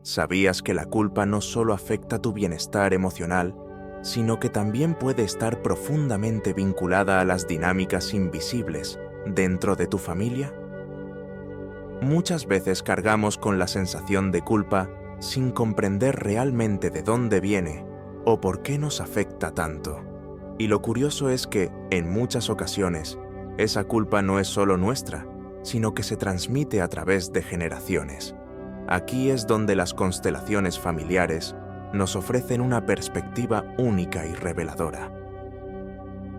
¿Sabías que la culpa no solo afecta tu bienestar emocional, sino que también puede estar profundamente vinculada a las dinámicas invisibles dentro de tu familia? Muchas veces cargamos con la sensación de culpa sin comprender realmente de dónde viene o por qué nos afecta tanto. Y lo curioso es que, en muchas ocasiones, esa culpa no es solo nuestra, sino que se transmite a través de generaciones. Aquí es donde las constelaciones familiares nos ofrecen una perspectiva única y reveladora.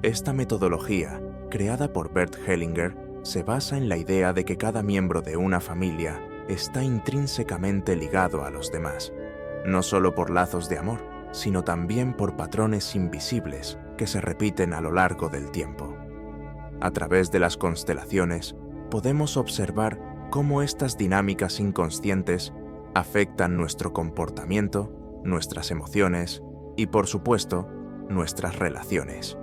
Esta metodología, creada por Bert Hellinger, se basa en la idea de que cada miembro de una familia está intrínsecamente ligado a los demás, no solo por lazos de amor, sino también por patrones invisibles que se repiten a lo largo del tiempo. A través de las constelaciones, podemos observar cómo estas dinámicas inconscientes afectan nuestro comportamiento, nuestras emociones y, por supuesto, nuestras relaciones.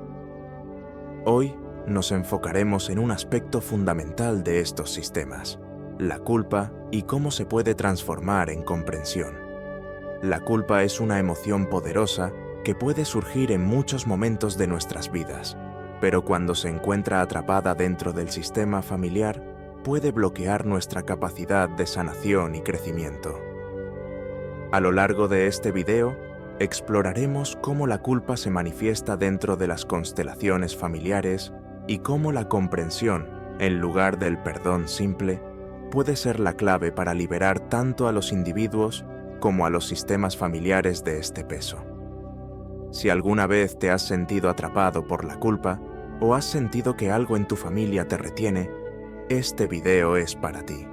Hoy nos enfocaremos en un aspecto fundamental de estos sistemas, la culpa y cómo se puede transformar en comprensión. La culpa es una emoción poderosa que puede surgir en muchos momentos de nuestras vidas, pero cuando se encuentra atrapada dentro del sistema familiar, puede bloquear nuestra capacidad de sanación y crecimiento. A lo largo de este video, exploraremos cómo la culpa se manifiesta dentro de las constelaciones familiares y cómo la comprensión, en lugar del perdón simple, puede ser la clave para liberar tanto a los individuos como a los sistemas familiares de este peso. Si alguna vez te has sentido atrapado por la culpa o has sentido que algo en tu familia te retiene, este video es para ti.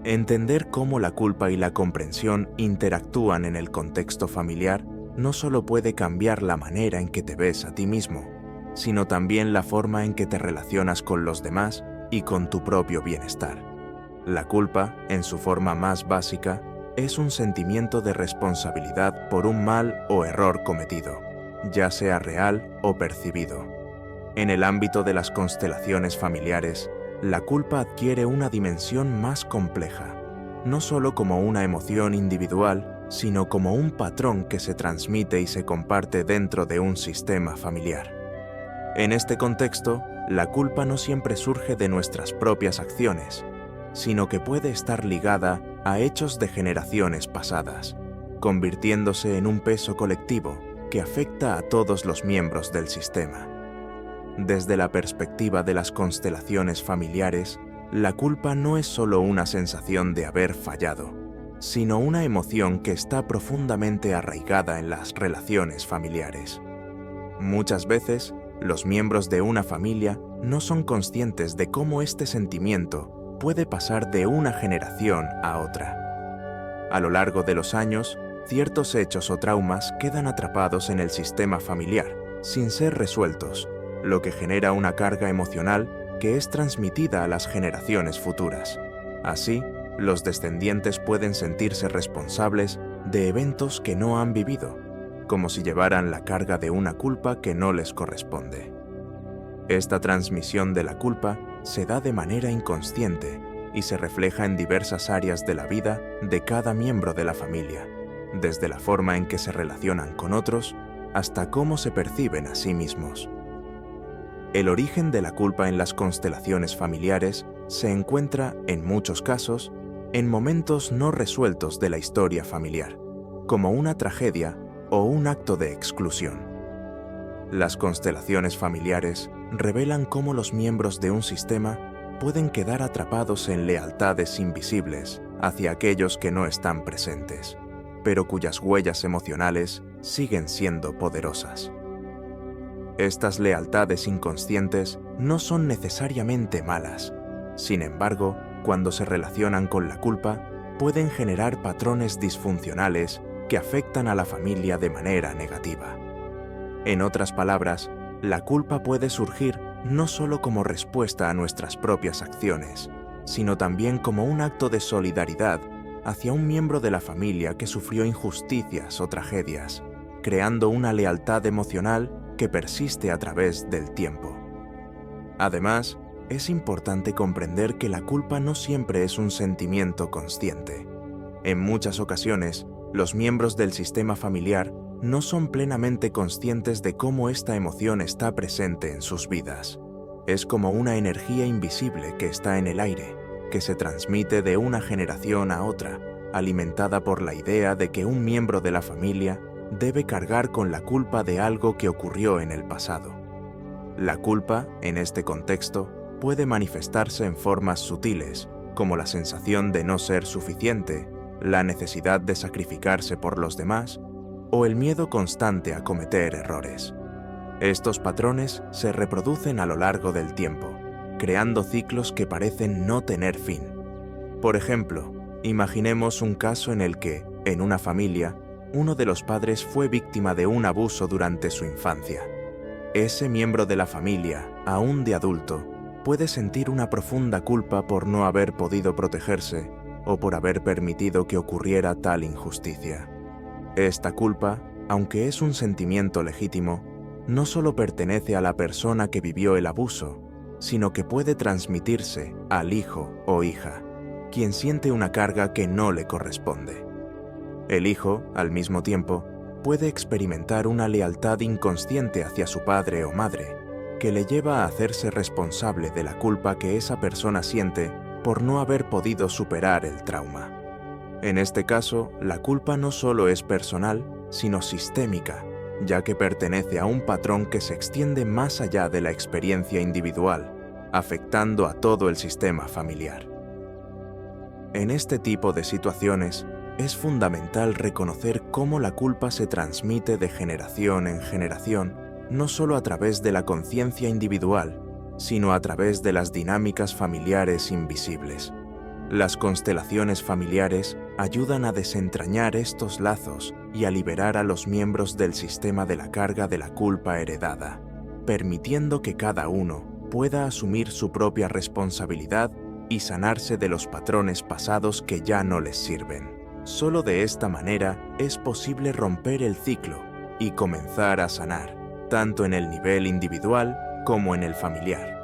Entender cómo la culpa y la comprensión interactúan en el contexto familiar no solo puede cambiar la manera en que te ves a ti mismo, sino también la forma en que te relacionas con los demás y con tu propio bienestar. La culpa, en su forma más básica, es un sentimiento de responsabilidad por un mal o error cometido, ya sea real o percibido. En el ámbito de las constelaciones familiares, la culpa adquiere una dimensión más compleja, no solo como una emoción individual, sino como un patrón que se transmite y se comparte dentro de un sistema familiar. En este contexto, la culpa no siempre surge de nuestras propias acciones, sino que puede estar ligada a hechos de generaciones pasadas, convirtiéndose en un peso colectivo que afecta a todos los miembros del sistema. Desde la perspectiva de las constelaciones familiares, la culpa no es solo una sensación de haber fallado, sino una emoción que está profundamente arraigada en las relaciones familiares. Muchas veces, los miembros de una familia no son conscientes de cómo este sentimiento puede pasar de una generación a otra. A lo largo de los años, ciertos hechos o traumas quedan atrapados en el sistema familiar, sin ser resueltos, lo que genera una carga emocional que es transmitida a las generaciones futuras. Así, los descendientes pueden sentirse responsables de eventos que no han vivido, como si llevaran la carga de una culpa que no les corresponde. Esta transmisión de la culpa se da de manera inconsciente y se refleja en diversas áreas de la vida de cada miembro de la familia, desde la forma en que se relacionan con otros hasta cómo se perciben a sí mismos. El origen de la culpa en las constelaciones familiares se encuentra, en muchos casos, en momentos no resueltos de la historia familiar, como una tragedia o un acto de exclusión. Las constelaciones familiares revelan cómo los miembros de un sistema pueden quedar atrapados en lealtades invisibles hacia aquellos que no están presentes, pero cuyas huellas emocionales siguen siendo poderosas. Estas lealtades inconscientes no son necesariamente malas. Sin embargo, cuando se relacionan con la culpa, pueden generar patrones disfuncionales que afectan a la familia de manera negativa. En otras palabras, la culpa puede surgir no solo como respuesta a nuestras propias acciones, sino también como un acto de solidaridad hacia un miembro de la familia que sufrió injusticias o tragedias, creando una lealtad emocional que persiste a través del tiempo. Además, es importante comprender que la culpa no siempre es un sentimiento consciente. En muchas ocasiones, los miembros del sistema familiar no son plenamente conscientes de cómo esta emoción está presente en sus vidas. Es como una energía invisible que está en el aire, que se transmite de una generación a otra, alimentada por la idea de que un miembro de la familia debe cargar con la culpa de algo que ocurrió en el pasado. La culpa, en este contexto, puede manifestarse en formas sutiles, como la sensación de no ser suficiente, la necesidad de sacrificarse por los demás o el miedo constante a cometer errores. Estos patrones se reproducen a lo largo del tiempo, creando ciclos que parecen no tener fin. Por ejemplo, imaginemos un caso en el que, en una familia, uno de los padres fue víctima de un abuso durante su infancia. Ese miembro de la familia, aún de adulto, puede sentir una profunda culpa por no haber podido protegerse o por haber permitido que ocurriera tal injusticia. Esta culpa, aunque es un sentimiento legítimo, no solo pertenece a la persona que vivió el abuso, sino que puede transmitirse al hijo o hija, quien siente una carga que no le corresponde. El hijo, al mismo tiempo, puede experimentar una lealtad inconsciente hacia su padre o madre, que le lleva a hacerse responsable de la culpa que esa persona siente por no haber podido superar el trauma. En este caso, la culpa no solo es personal, sino sistémica, ya que pertenece a un patrón que se extiende más allá de la experiencia individual, afectando a todo el sistema familiar. En este tipo de situaciones, es fundamental reconocer cómo la culpa se transmite de generación en generación, no solo a través de la conciencia individual, sino a través de las dinámicas familiares invisibles. Las constelaciones familiares ayudan a desentrañar estos lazos y a liberar a los miembros del sistema de la carga de la culpa heredada, permitiendo que cada uno pueda asumir su propia responsabilidad y sanarse de los patrones pasados que ya no les sirven. Solo de esta manera es posible romper el ciclo y comenzar a sanar, tanto en el nivel individual como en el familiar.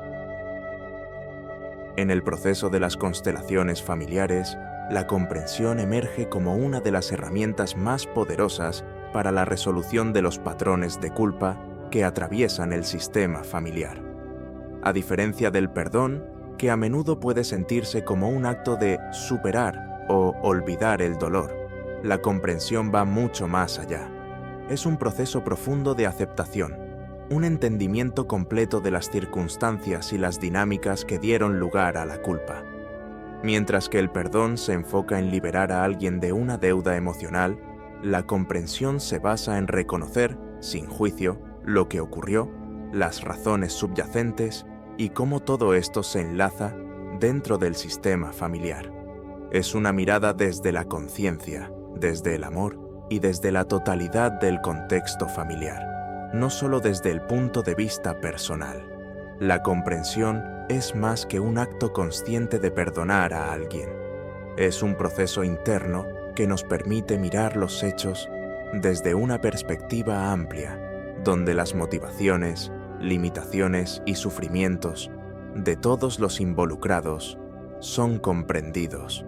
En el proceso de las constelaciones familiares, la comprensión emerge como una de las herramientas más poderosas para la resolución de los patrones de culpa que atraviesan el sistema familiar. A diferencia del perdón, que a menudo puede sentirse como un acto de superar o olvidar el dolor, la comprensión va mucho más allá. Es un proceso profundo de aceptación, un entendimiento completo de las circunstancias y las dinámicas que dieron lugar a la culpa. Mientras que el perdón se enfoca en liberar a alguien de una deuda emocional, la comprensión se basa en reconocer, sin juicio, lo que ocurrió, las razones subyacentes y cómo todo esto se enlaza dentro del sistema familiar. Es una mirada desde la conciencia, desde el amor y desde la totalidad del contexto familiar, no solo desde el punto de vista personal. La comprensión es más que un acto consciente de perdonar a alguien. Es un proceso interno que nos permite mirar los hechos desde una perspectiva amplia, donde las motivaciones, limitaciones y sufrimientos de todos los involucrados son comprendidos.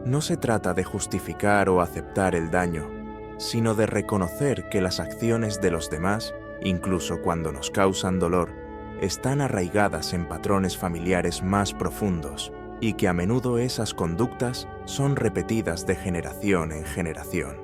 No se trata de justificar o aceptar el daño, sino de reconocer que las acciones de los demás, incluso cuando nos causan dolor, están arraigadas en patrones familiares más profundos y que a menudo esas conductas son repetidas de generación en generación.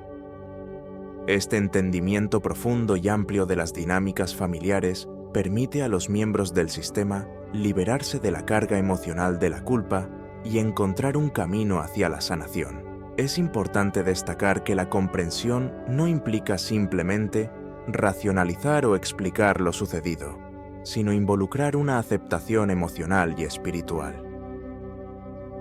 Este entendimiento profundo y amplio de las dinámicas familiares permite a los miembros del sistema liberarse de la carga emocional de la culpa y encontrar un camino hacia la sanación. Es importante destacar que la comprensión no implica simplemente racionalizar o explicar lo sucedido, sino involucrar una aceptación emocional y espiritual.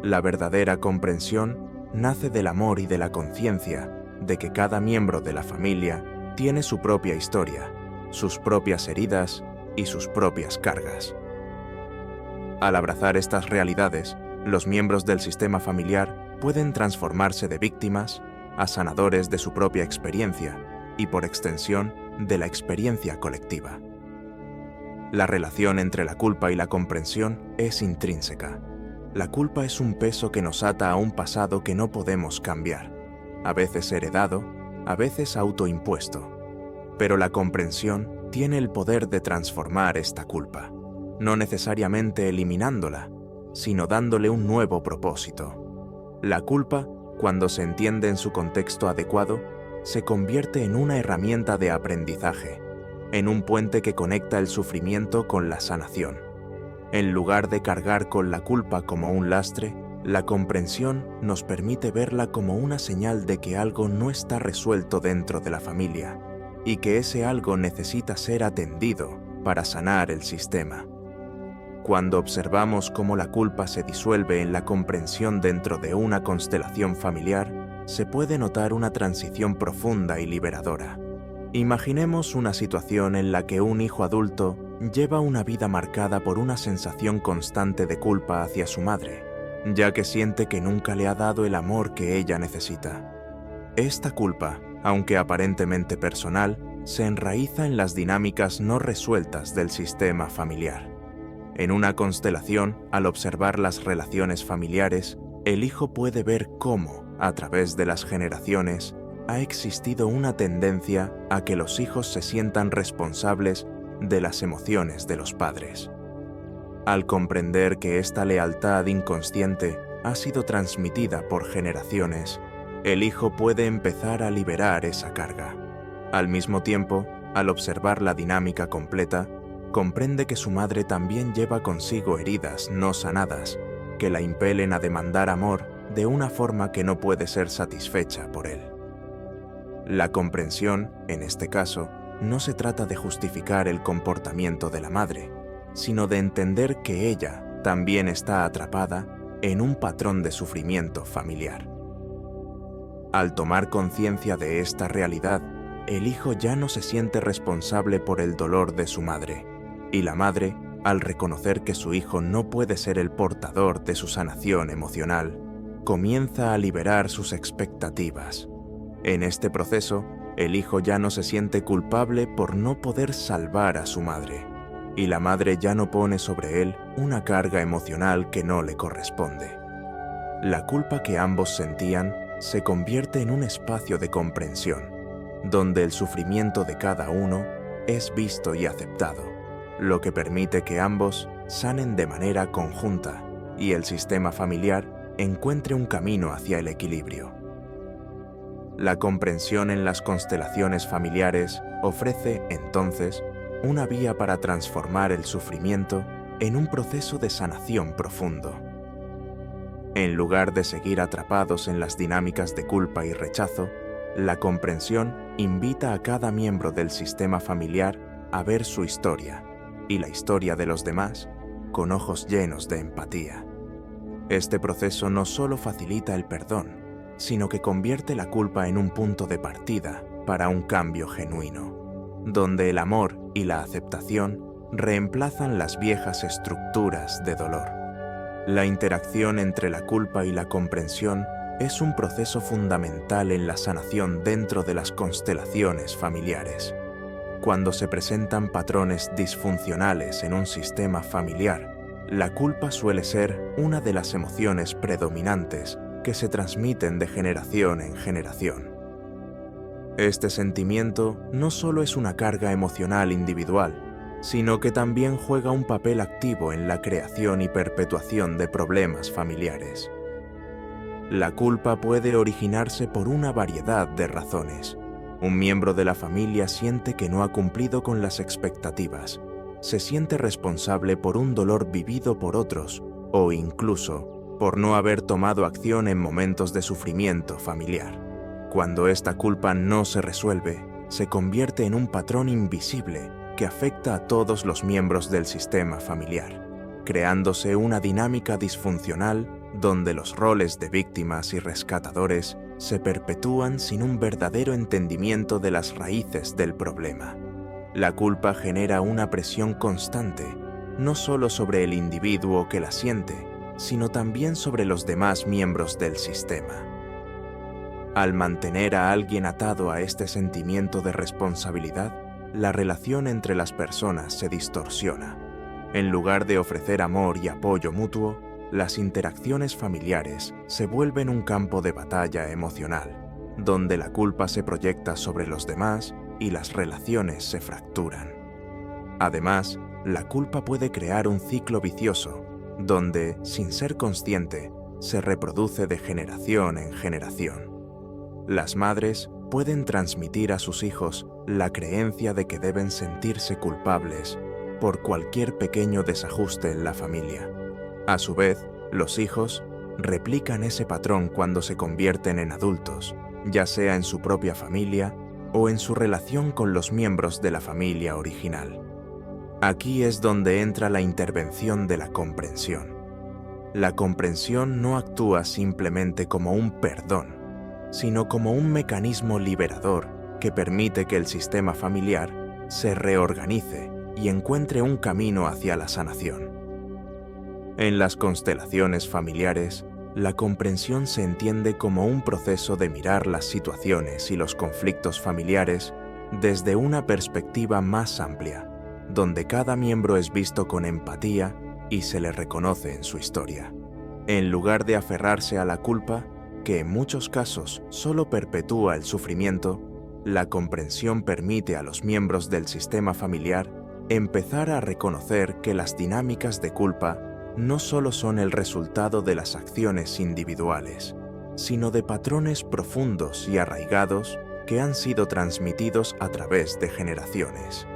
La verdadera comprensión nace del amor y de la conciencia de que cada miembro de la familia tiene su propia historia, sus propias heridas y sus propias cargas. Al abrazar estas realidades, los miembros del sistema familiar pueden transformarse de víctimas a sanadores de su propia experiencia y, por extensión, de la experiencia colectiva. La relación entre la culpa y la comprensión es intrínseca. La culpa es un peso que nos ata a un pasado que no podemos cambiar, a veces heredado, a veces autoimpuesto. Pero la comprensión tiene el poder de transformar esta culpa, no necesariamente eliminándola, sino dándole un nuevo propósito. La culpa, cuando se entiende en su contexto adecuado, se convierte en una herramienta de aprendizaje, en un puente que conecta el sufrimiento con la sanación. En lugar de cargar con la culpa como un lastre, la comprensión nos permite verla como una señal de que algo no está resuelto dentro de la familia y que ese algo necesita ser atendido para sanar el sistema. Cuando observamos cómo la culpa se disuelve en la comprensión dentro de una constelación familiar, se puede notar una transición profunda y liberadora. Imaginemos una situación en la que un hijo adulto lleva una vida marcada por una sensación constante de culpa hacia su madre, ya que siente que nunca le ha dado el amor que ella necesita. Esta culpa, aunque aparentemente personal, se enraiza en las dinámicas no resueltas del sistema familiar. En una constelación, al observar las relaciones familiares, el hijo puede ver cómo, a través de las generaciones, ha existido una tendencia a que los hijos se sientan responsables de las emociones de los padres. Al comprender que esta lealtad inconsciente ha sido transmitida por generaciones, el hijo puede empezar a liberar esa carga. Al mismo tiempo, al observar la dinámica completa, comprende que su madre también lleva consigo heridas no sanadas, que la impelen a demandar amor de una forma que no puede ser satisfecha por él. La comprensión, en este caso, no se trata de justificar el comportamiento de la madre, sino de entender que ella también está atrapada en un patrón de sufrimiento familiar. Al tomar conciencia de esta realidad, el hijo ya no se siente responsable por el dolor de su madre, y la madre, al reconocer que su hijo no puede ser el portador de su sanación emocional, comienza a liberar sus expectativas. En este proceso, el hijo ya no se siente culpable por no poder salvar a su madre, y la madre ya no pone sobre él una carga emocional que no le corresponde. La culpa que ambos sentían se convierte en un espacio de comprensión, donde el sufrimiento de cada uno es visto y aceptado, lo que permite que ambos sanen de manera conjunta y el sistema familiar encuentre un camino hacia el equilibrio. La comprensión en las constelaciones familiares ofrece, entonces, una vía para transformar el sufrimiento en un proceso de sanación profundo. En lugar de seguir atrapados en las dinámicas de culpa y rechazo, la comprensión invita a cada miembro del sistema familiar a ver su historia y la historia de los demás con ojos llenos de empatía. Este proceso no solo facilita el perdón, sino que convierte la culpa en un punto de partida para un cambio genuino, donde el amor y la aceptación reemplazan las viejas estructuras de dolor. La interacción entre la culpa y la comprensión es un proceso fundamental en la sanación dentro de las constelaciones familiares. Cuando se presentan patrones disfuncionales en un sistema familiar, la culpa suele ser una de las emociones predominantes que se transmiten de generación en generación. Este sentimiento no solo es una carga emocional individual, sino que también juega un papel activo en la creación y perpetuación de problemas familiares. La culpa puede originarse por una variedad de razones. Un miembro de la familia siente que no ha cumplido con las expectativas, se siente responsable por un dolor vivido por otros o incluso por no haber tomado acción en momentos de sufrimiento familiar. Cuando esta culpa no se resuelve, se convierte en un patrón invisible que afecta a todos los miembros del sistema familiar, creándose una dinámica disfuncional donde los roles de víctimas y rescatadores se perpetúan sin un verdadero entendimiento de las raíces del problema. La culpa genera una presión constante, no solo sobre el individuo que la siente, sino también sobre los demás miembros del sistema. Al mantener a alguien atado a este sentimiento de responsabilidad, la relación entre las personas se distorsiona. En lugar de ofrecer amor y apoyo mutuo, las interacciones familiares se vuelven un campo de batalla emocional, donde la culpa se proyecta sobre los demás y las relaciones se fracturan. Además, la culpa puede crear un ciclo vicioso, donde, sin ser consciente, se reproduce de generación en generación. Las madres pueden transmitir a sus hijos la creencia de que deben sentirse culpables por cualquier pequeño desajuste en la familia. A su vez, los hijos replican ese patrón cuando se convierten en adultos, ya sea en su propia familia o en su relación con los miembros de la familia original. Aquí es donde entra la intervención de la comprensión. La comprensión no actúa simplemente como un perdón, sino como un mecanismo liberador que permite que el sistema familiar se reorganice y encuentre un camino hacia la sanación. En las constelaciones familiares, la comprensión se entiende como un proceso de mirar las situaciones y los conflictos familiares desde una perspectiva más amplia, donde cada miembro es visto con empatía y se le reconoce en su historia. En lugar de aferrarse a la culpa, que en muchos casos solo perpetúa el sufrimiento, la comprensión permite a los miembros del sistema familiar empezar a reconocer que las dinámicas de culpa no solo son el resultado de las acciones individuales, sino de patrones profundos y arraigados que han sido transmitidos a través de generaciones.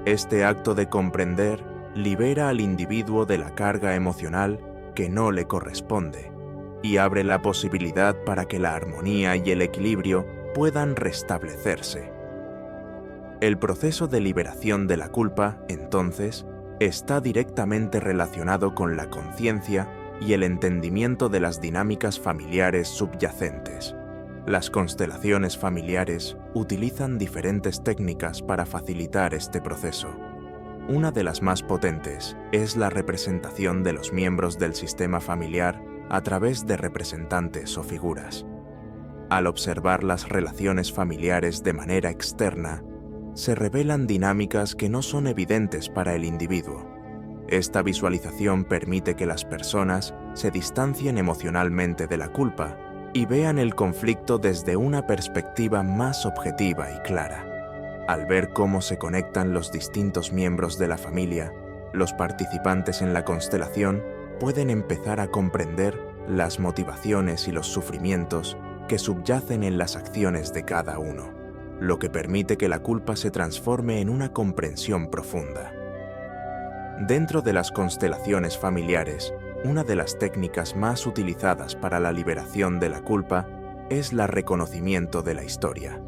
Este acto de comprender libera al individuo de la carga emocional que no le corresponde y abre la posibilidad para que la armonía y el equilibrio puedan restablecerse. El proceso de liberación de la culpa, entonces, está directamente relacionado con la conciencia y el entendimiento de las dinámicas familiares subyacentes. Las constelaciones familiares utilizan diferentes técnicas para facilitar este proceso. Una de las más potentes es la representación de los miembros del sistema familiar a través de representantes o figuras. Al observar las relaciones familiares de manera externa, se revelan dinámicas que no son evidentes para el individuo. Esta visualización permite que las personas se distancien emocionalmente de la culpa y vean el conflicto desde una perspectiva más objetiva y clara. Al ver cómo se conectan los distintos miembros de la familia, los participantes en la constelación pueden empezar a comprender las motivaciones y los sufrimientos que subyacen en las acciones de cada uno, lo que permite que la culpa se transforme en una comprensión profunda. Dentro de las constelaciones familiares, una de las técnicas más utilizadas para la liberación de la culpa es el reconocimiento de la historia.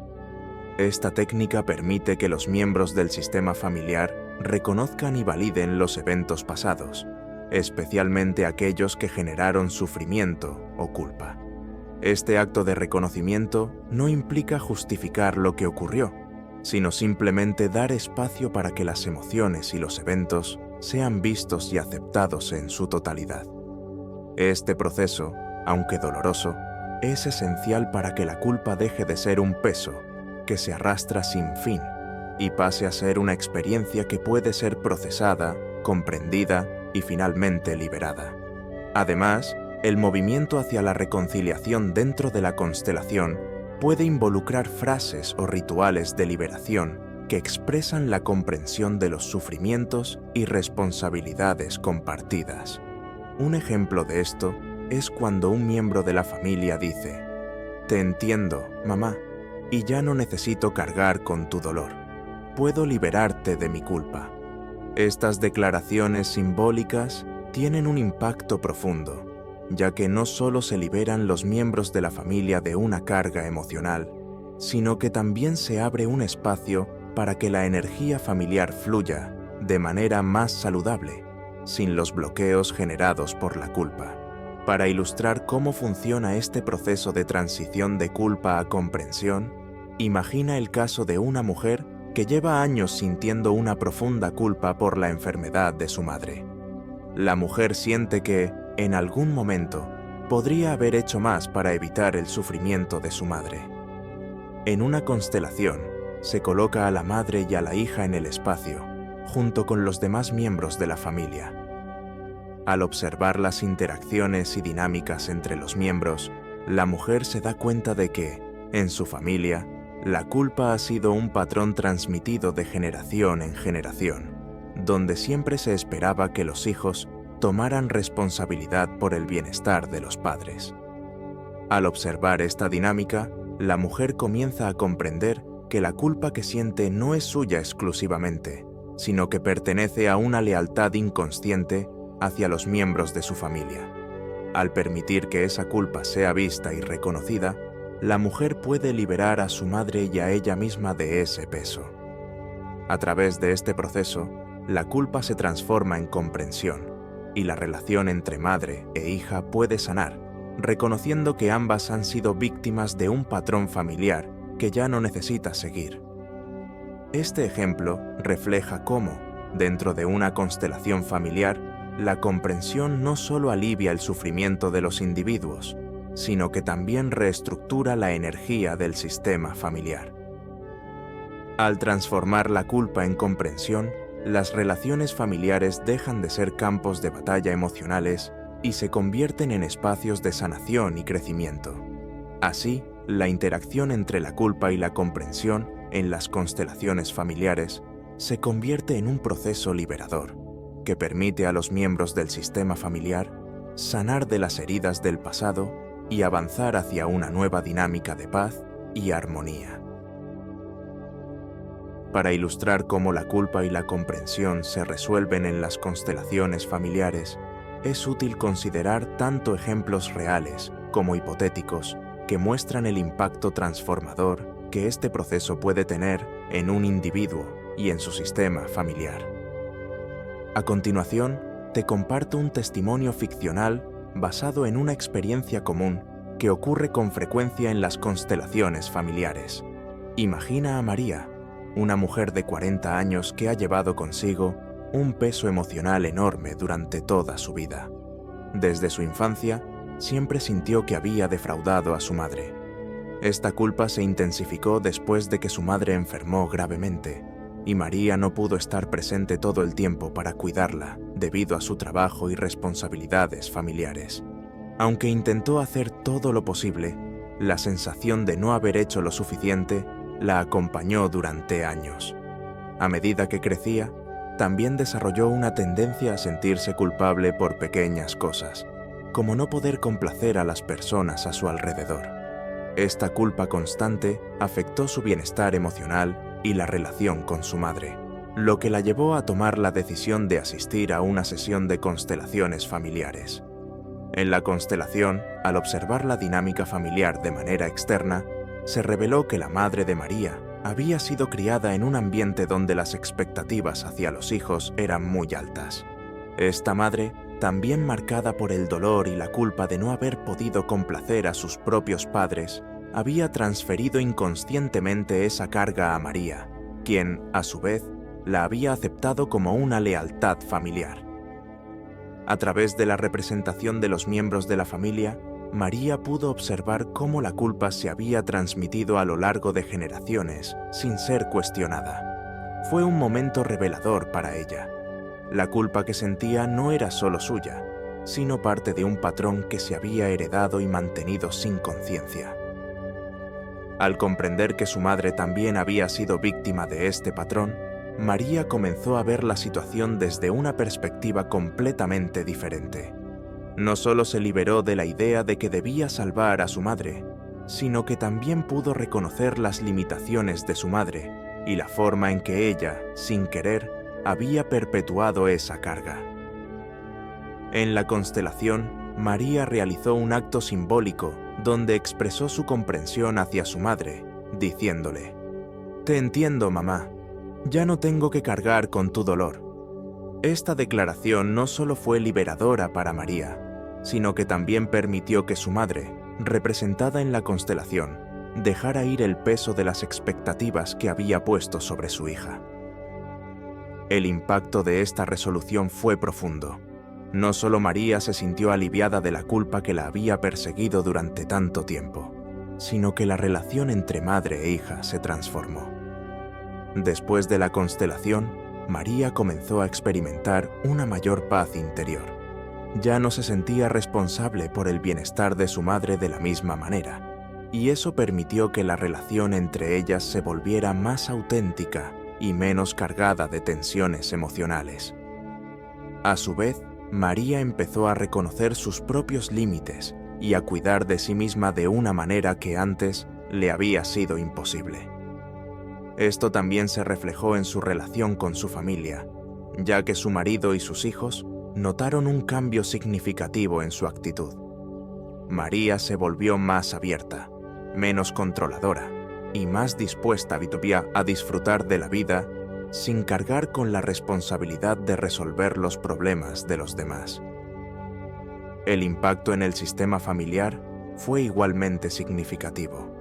Esta técnica permite que los miembros del sistema familiar reconozcan y validen los eventos pasados, especialmente aquellos que generaron sufrimiento o culpa. Este acto de reconocimiento no implica justificar lo que ocurrió, sino simplemente dar espacio para que las emociones y los eventos sean vistos y aceptados en su totalidad. Este proceso, aunque doloroso, es esencial para que la culpa deje de ser un peso que se arrastra sin fin y pase a ser una experiencia que puede ser procesada, comprendida y finalmente liberada. Además, el movimiento hacia la reconciliación dentro de la constelación puede involucrar frases o rituales de liberación que expresan la comprensión de los sufrimientos y responsabilidades compartidas. Un ejemplo de esto es cuando un miembro de la familia dice: «Te entiendo, mamá, y ya no necesito cargar con tu dolor. Puedo liberarte de mi culpa». Estas declaraciones simbólicas tienen un impacto profundo, ya que no solo se liberan los miembros de la familia de una carga emocional, sino que también se abre un espacio para que la energía familiar fluya de manera más saludable, sin los bloqueos generados por la culpa. Para ilustrar cómo funciona este proceso de transición de culpa a comprensión, imagina el caso de una mujer que lleva años sintiendo una profunda culpa por la enfermedad de su madre. La mujer siente que, en algún momento, podría haber hecho más para evitar el sufrimiento de su madre. En una constelación, se coloca a la madre y a la hija en el espacio, junto con los demás miembros de la familia. Al observar las interacciones y dinámicas entre los miembros, la mujer se da cuenta de que, en su familia, la culpa ha sido un patrón transmitido de generación en generación, donde siempre se esperaba que los hijos tomaran responsabilidad por el bienestar de los padres. Al observar esta dinámica, la mujer comienza a comprender que la culpa que siente no es suya exclusivamente, sino que pertenece a una lealtad inconsciente hacia los miembros de su familia. Al permitir que esa culpa sea vista y reconocida, la mujer puede liberar a su madre y a ella misma de ese peso. A través de este proceso, la culpa se transforma en comprensión, y la relación entre madre e hija puede sanar, reconociendo que ambas han sido víctimas de un patrón familiar que ya no necesita seguir. Este ejemplo refleja cómo, dentro de una constelación familiar, la comprensión no solo alivia el sufrimiento de los individuos, sino que también reestructura la energía del sistema familiar. Al transformar la culpa en comprensión, las relaciones familiares dejan de ser campos de batalla emocionales y se convierten en espacios de sanación y crecimiento. Así, la interacción entre la culpa y la comprensión en las constelaciones familiares se convierte en un proceso liberador, que permite a los miembros del sistema familiar sanar de las heridas del pasado y avanzar hacia una nueva dinámica de paz y armonía. Para ilustrar cómo la culpa y la comprensión se resuelven en las constelaciones familiares, es útil considerar tanto ejemplos reales como hipotéticos que muestran el impacto transformador que este proceso puede tener en un individuo y en su sistema familiar. A continuación, te comparto un testimonio ficcional basado en una experiencia común que ocurre con frecuencia en las constelaciones familiares. Imagina a María, una mujer de 40 años que ha llevado consigo un peso emocional enorme durante toda su vida. Desde su infancia, siempre sintió que había defraudado a su madre. Esta culpa se intensificó después de que su madre enfermó gravemente, y María no pudo estar presente todo el tiempo para cuidarla debido a su trabajo y responsabilidades familiares. Aunque intentó hacer todo lo posible, la sensación de no haber hecho lo suficiente la acompañó durante años. A medida que crecía, también desarrolló una tendencia a sentirse culpable por pequeñas cosas, como no poder complacer a las personas a su alrededor. Esta culpa constante afectó su bienestar emocional y la relación con su madre, lo que la llevó a tomar la decisión de asistir a una sesión de constelaciones familiares. En la constelación, al observar la dinámica familiar de manera externa, se reveló que la madre de María había sido criada en un ambiente donde las expectativas hacia los hijos eran muy altas. Esta madre, también marcada por el dolor y la culpa de no haber podido complacer a sus propios padres, había transferido inconscientemente esa carga a María, quien, a su vez, la había aceptado como una lealtad familiar. A través de la representación de los miembros de la familia, María pudo observar cómo la culpa se había transmitido a lo largo de generaciones sin ser cuestionada. Fue un momento revelador para ella. La culpa que sentía no era solo suya, sino parte de un patrón que se había heredado y mantenido sin conciencia. Al comprender que su madre también había sido víctima de este patrón, María comenzó a ver la situación desde una perspectiva completamente diferente. No solo se liberó de la idea de que debía salvar a su madre, sino que también pudo reconocer las limitaciones de su madre y la forma en que ella, sin querer, había perpetuado esa carga. En la constelación, María realizó un acto simbólico donde expresó su comprensión hacia su madre, diciéndole: «Te entiendo, mamá. Ya no tengo que cargar con tu dolor». Esta declaración no solo fue liberadora para María, sino que también permitió que su madre, representada en la constelación, dejara ir el peso de las expectativas que había puesto sobre su hija. El impacto de esta resolución fue profundo. No solo María se sintió aliviada de la culpa que la había perseguido durante tanto tiempo, sino que la relación entre madre e hija se transformó. Después de la constelación, María comenzó a experimentar una mayor paz interior. ya no se sentía responsable por el bienestar de su madre de la misma manera, y eso permitió que la relación entre ellas se volviera más auténtica y menos cargada de tensiones emocionales. A su vez, María empezó a reconocer sus propios límites y a cuidar de sí misma de una manera que antes le había sido imposible. Esto también se reflejó en su relación con su familia, ya que su marido y sus hijos notaron un cambio significativo en su actitud. María se volvió más abierta, menos controladora y más dispuesta a disfrutar de la vida sin cargar con la responsabilidad de resolver los problemas de los demás. El impacto en el sistema familiar fue igualmente significativo.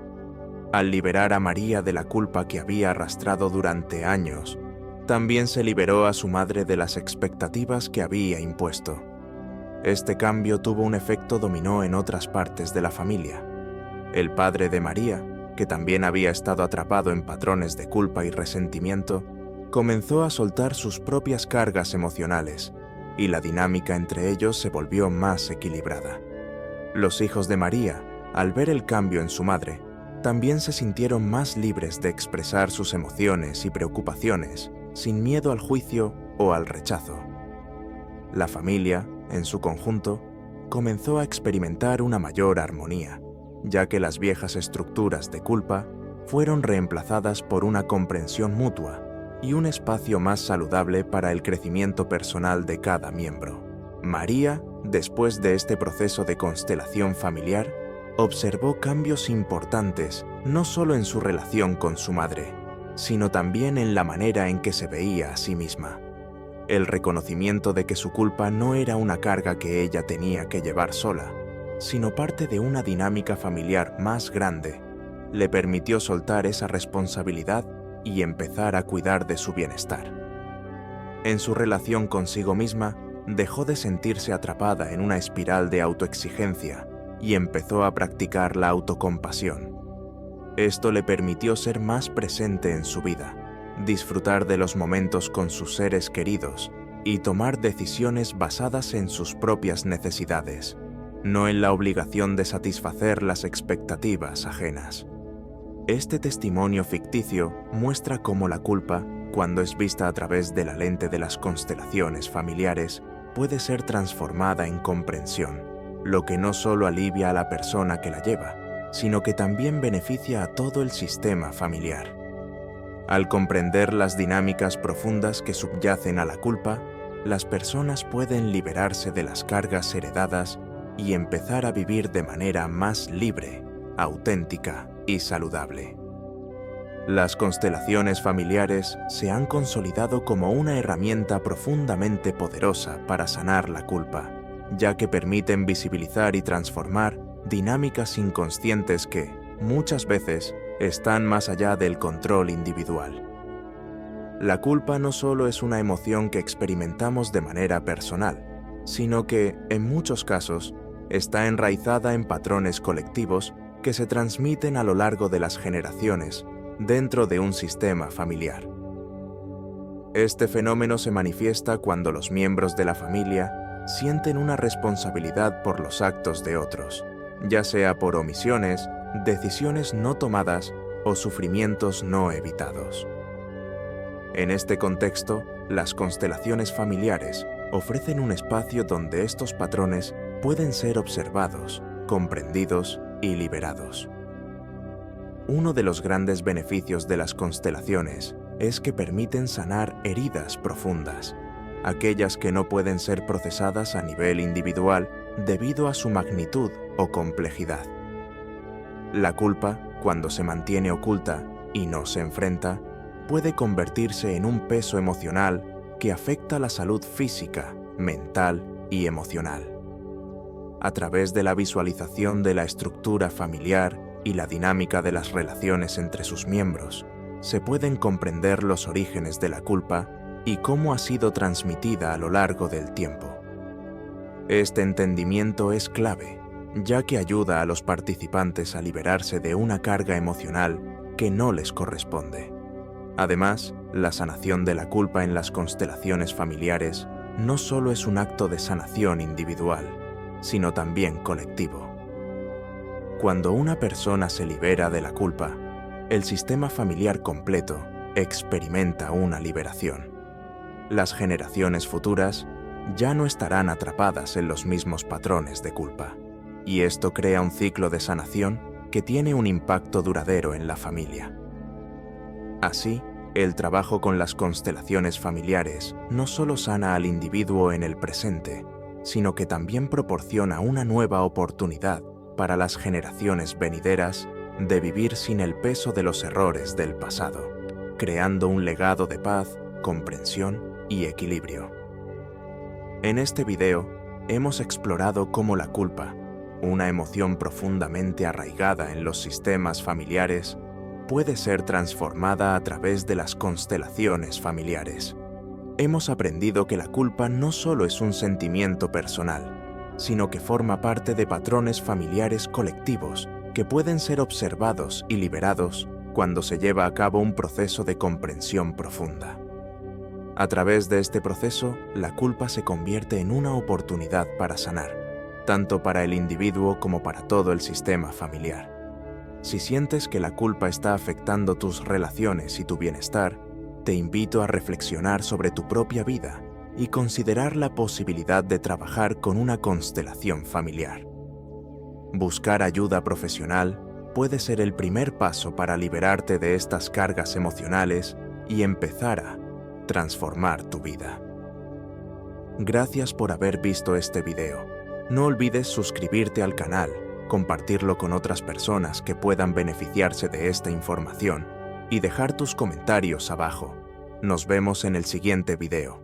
Al liberar a María de la culpa que había arrastrado durante años, también se liberó a su madre de las expectativas que había impuesto. Este cambio tuvo un efecto dominó en otras partes de la familia. El padre de María, que también había estado atrapado en patrones de culpa y resentimiento, comenzó a soltar sus propias cargas emocionales, y la dinámica entre ellos se volvió más equilibrada. Los hijos de María, al ver el cambio en su madre, también se sintieron más libres de expresar sus emociones y preocupaciones, sin miedo al juicio o al rechazo. La familia, en su conjunto, comenzó a experimentar una mayor armonía, ya que las viejas estructuras de culpa fueron reemplazadas por una comprensión mutua y un espacio más saludable para el crecimiento personal de cada miembro. María, después de este proceso de constelación familiar, observó cambios importantes no solo en su relación con su madre, sino también en la manera en que se veía a sí misma. El reconocimiento de que su culpa no era una carga que ella tenía que llevar sola, sino parte de una dinámica familiar más grande, le permitió soltar esa responsabilidad y empezar a cuidar de su bienestar. En su relación consigo misma, dejó de sentirse atrapada en una espiral de autoexigencia y empezó a practicar la autocompasión. Esto le permitió ser más presente en su vida, disfrutar de los momentos con sus seres queridos y tomar decisiones basadas en sus propias necesidades, no en la obligación de satisfacer las expectativas ajenas. Este testimonio ficticio muestra cómo la culpa, cuando es vista a través de la lente de las constelaciones familiares, puede ser transformada en comprensión, lo que no solo alivia a la persona que la lleva, sino que también beneficia a todo el sistema familiar. Al comprender las dinámicas profundas que subyacen a la culpa, las personas pueden liberarse de las cargas heredadas y empezar a vivir de manera más libre, auténtica y saludable. Las constelaciones familiares se han consolidado como una herramienta profundamente poderosa para sanar la culpa, ya que permiten visibilizar y transformar dinámicas inconscientes que, muchas veces, están más allá del control individual. La culpa no solo es una emoción que experimentamos de manera personal, sino que, en muchos casos, está enraizada en patrones colectivos que se transmiten a lo largo de las generaciones dentro de un sistema familiar. Este fenómeno se manifiesta cuando los miembros de la familia sienten una responsabilidad por los actos de otros, ya sea por omisiones, decisiones no tomadas o sufrimientos no evitados. En este contexto, las constelaciones familiares ofrecen un espacio donde estos patrones pueden ser observados, comprendidos y liberados. Uno de los grandes beneficios de las constelaciones es que permiten sanar heridas profundas, aquellas que no pueden ser procesadas a nivel individual debido a su magnitud o complejidad. La culpa, cuando se mantiene oculta y no se enfrenta, puede convertirse en un peso emocional que afecta la salud física, mental y emocional. A través de la visualización de la estructura familiar y la dinámica de las relaciones entre sus miembros, se pueden comprender los orígenes de la culpa y cómo ha sido transmitida a lo largo del tiempo. Este entendimiento es clave, ya que ayuda a los participantes a liberarse de una carga emocional que no les corresponde. Además, la sanación de la culpa en las constelaciones familiares no solo es un acto de sanación individual, sino también colectivo. Cuando una persona se libera de la culpa, el sistema familiar completo experimenta una liberación. Las generaciones futuras ya no estarán atrapadas en los mismos patrones de culpa, y esto crea un ciclo de sanación que tiene un impacto duradero en la familia. Así, el trabajo con las constelaciones familiares no solo sana al individuo en el presente, sino que también proporciona una nueva oportunidad para las generaciones venideras de vivir sin el peso de los errores del pasado, creando un legado de paz, comprensión y equilibrio. En este video hemos explorado cómo la culpa, una emoción profundamente arraigada en los sistemas familiares, puede ser transformada a través de las constelaciones familiares. Hemos aprendido que la culpa no solo es un sentimiento personal, sino que forma parte de patrones familiares colectivos que pueden ser observados y liberados cuando se lleva a cabo un proceso de comprensión profunda. A través de este proceso, la culpa se convierte en una oportunidad para sanar, tanto para el individuo como para todo el sistema familiar. Si sientes que la culpa está afectando tus relaciones y tu bienestar, te invito a reflexionar sobre tu propia vida y considerar la posibilidad de trabajar con una constelación familiar. Buscar ayuda profesional puede ser el primer paso para liberarte de estas cargas emocionales y empezar a transformar tu vida. Gracias por haber visto este video. No olvides suscribirte al canal, compartirlo con otras personas que puedan beneficiarse de esta información y dejar tus comentarios abajo. Nos vemos en el siguiente video.